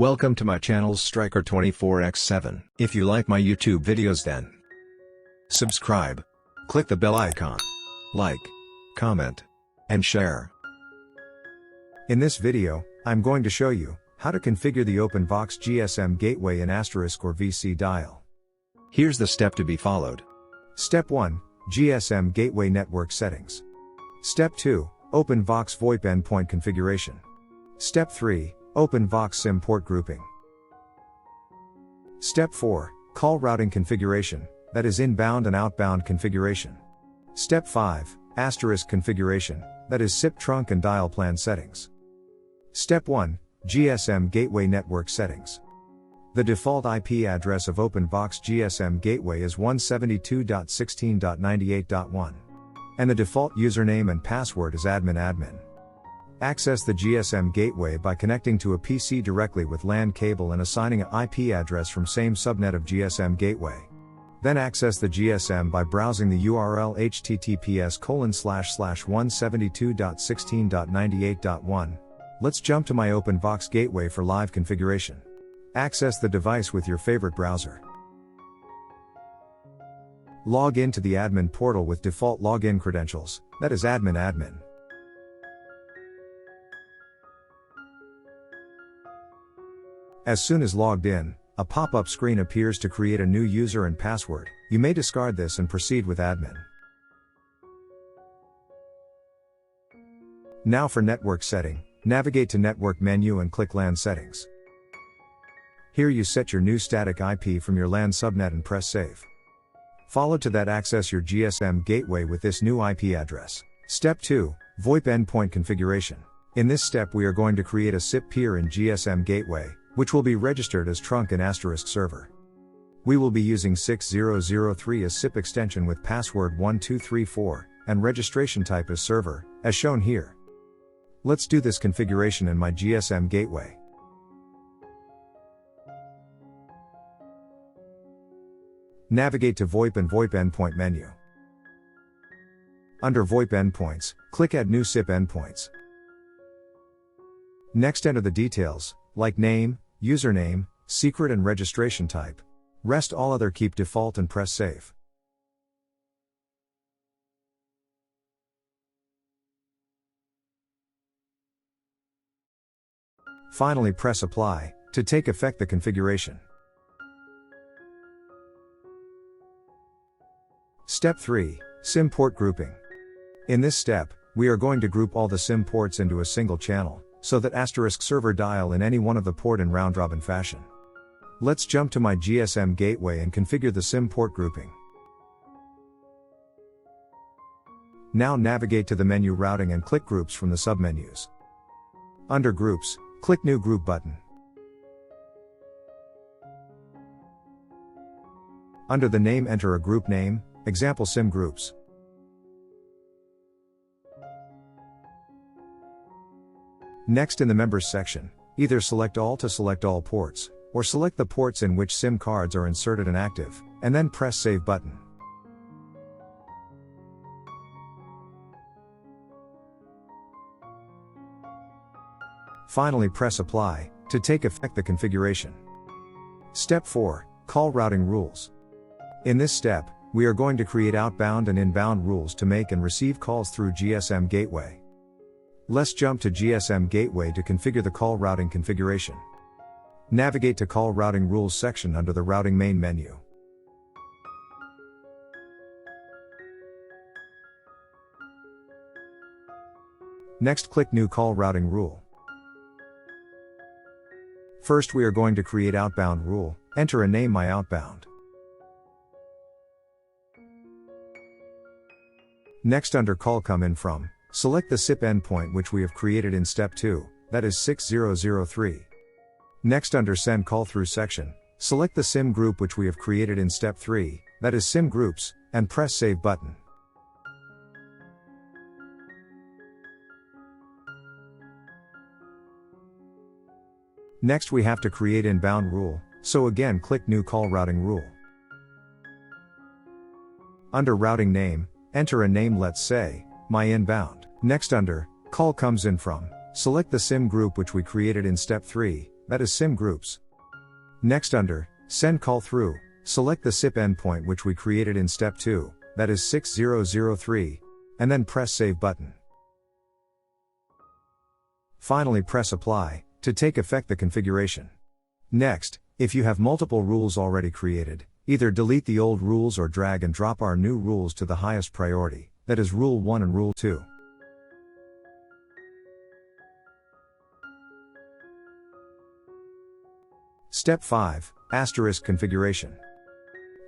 Welcome to my channel Striker24x7. If you like my YouTube videos, then subscribe, click the bell icon, like, comment, and share. In this video, I'm going to show you how to configure the OpenVox GSM gateway in Asterisk or vicidial. Here's the step to be followed. Step 1, GSM gateway network settings. Step 2, OpenVox VoIP endpoint configuration. Step 3, OpenVox SIM port grouping. Step 4, call routing configuration, that is inbound and outbound configuration. Step 5, Asterisk configuration, that is SIP trunk and dial plan settings. Step 1, GSM gateway network settings. The default IP address of OpenVox GSM gateway is 172.16.98.1. And the default username and password is admin. Access the GSM gateway by connecting to a PC directly with LAN cable and assigning an IP address from same subnet of GSM gateway. Then access the GSM by browsing the URL https://172.16.98.1. Let's jump to my OpenVox gateway for live configuration. Access the device with your favorite browser. Log in to the admin portal with default login credentials, that is admin. As soon as logged in, a pop-up screen appears to create a new user and password. You may discard this and proceed with admin. Now for network setting, navigate to network menu and click LAN settings. Here you set your new static IP from your LAN subnet and press save. Follow to that access your GSM gateway with this new IP address. Step 2, VoIP endpoint configuration. In this step we are going to create a SIP peer in GSM gateway, which will be registered as trunk in Asterisk server. We will be using 6003 as SIP extension with password 1234, and registration type as server, as shown here. Let's do this configuration in my GSM gateway. Navigate to VoIP and VoIP endpoint menu. Under VoIP endpoints, click Add New SIP endpoints. Next enter the details, like name, username, secret and registration type. Rest all other keep default and press save. Finally press apply, to take effect the configuration. Step 3, SIM port grouping. In this step, we are going to group all the SIM ports into a single channel, so that Asterisk server dial in any one of the port in round-robin fashion. Let's jump to my GSM gateway and configure the SIM port grouping. Now navigate to the menu routing and click groups from the submenus. Under groups, click New Group button. Under the name enter a group name, example SIM groups. Next in the members section, either select all to select all ports, or select the ports in which SIM cards are inserted and active, and then press save button. Finally press apply, to take effect the configuration. Step 4, call routing rules. In this step, we are going to create outbound and inbound rules to make and receive calls through GSM gateway. Let's jump to GSM gateway to configure the call routing configuration. Navigate to call routing rules section under the routing main menu. Next click new call routing rule. First we are going to create outbound rule, enter a name my outbound. Next under call come in from, select the SIP endpoint which we have created in step 2, that is 6003. Next under send call through section, select the SIM group which we have created in step 3, that is SIM groups, and press save button. Next we have to create inbound rule, so again click new call routing rule. Under routing name, enter a name, let's say, my inbound. Next under, call comes in from, select the SIM group which we created in step 3, that is SIM groups. Next under Send Call Through, select the SIP endpoint which we created in step 2, that is 6003, and then press Save button. Finally press Apply, to take effect the configuration. Next, if you have multiple rules already created, either delete the old rules or drag and drop our new rules to the highest priority, that is Rule 1 and Rule 2. Step 5, Asterisk Configuration.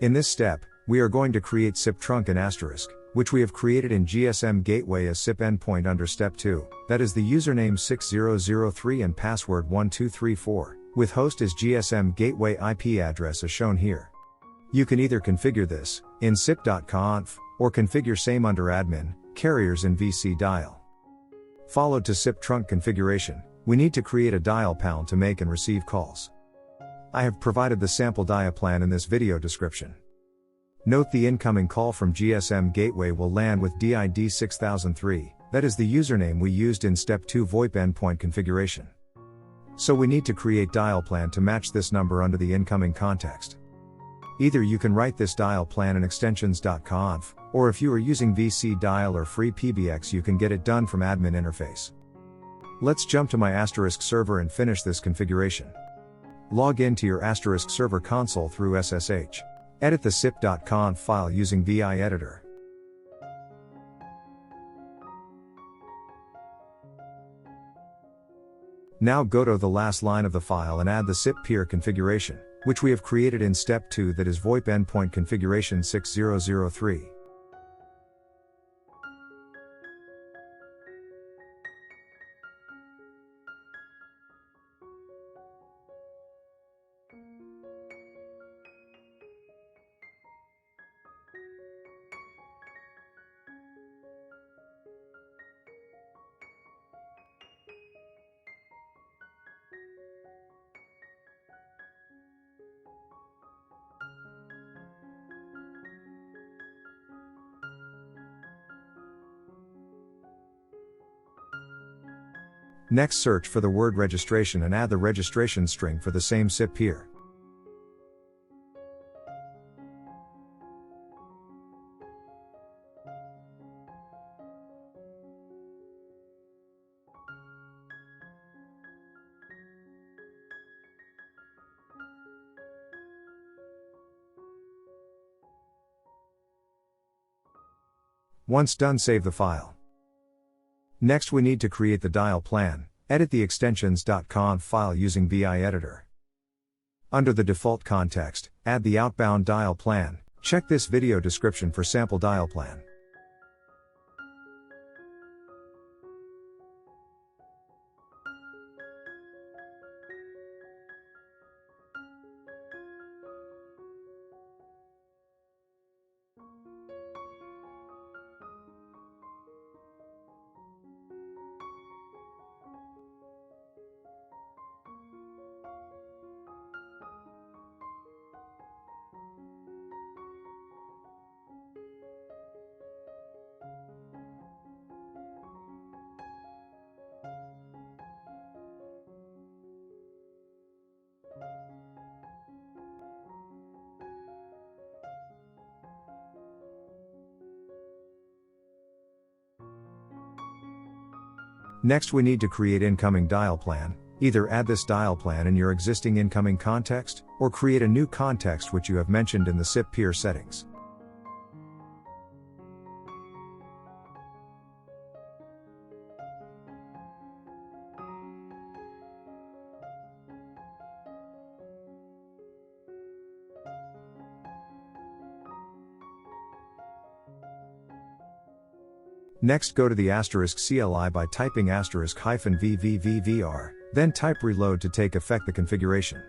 In this step, we are going to create SIP trunk in Asterisk, which we have created in GSM Gateway as SIP endpoint under Step 2, that is the username 6003 and password 1234, with host as GSM Gateway IP address as shown here. You can either configure this in sip.conf, or configure same under admin, carriers in vicidial. Followed to SIP trunk configuration, we need to create a dial pound to make and receive calls. I have provided the sample dial plan in this video description. Note the incoming call from GSM Gateway will land with DID 6003, that is the username we used in Step 2 VoIP endpoint configuration. So we need to create dial plan to match this number under the incoming context. Either you can write this dial plan in extensions.conf, or if you are using vicidial or freepbx you can get it done from admin interface. Let's jump to my Asterisk server and finish this configuration. Log in to your Asterisk server console through SSH. Edit the sip.conf file using VI editor. Now go to the last line of the file and add the SIP peer configuration, which we have created in step 2, that is VoIP endpoint configuration 6003. Next search for the word registration and add the registration string for the same SIP peer. Once done, save the file. Next we need to create the dial plan. Edit the extensions.conf file using VI editor. Under the default context, add the outbound dial plan. Check this video description for sample dial plan. Next we need to create incoming dial plan. Either add this dial plan in your existing incoming context, or create a new context which you have mentioned in the SIP peer settings. Next go to the Asterisk CLI by typing *VVVVR, then type reload to take effect the configuration.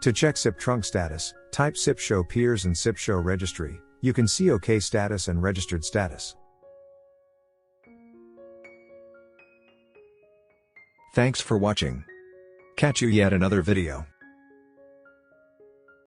To check SIP trunk status, type SIP show peers and SIP show registry. You can see OK status and registered status. Thanks for watching. Catch you yet another video.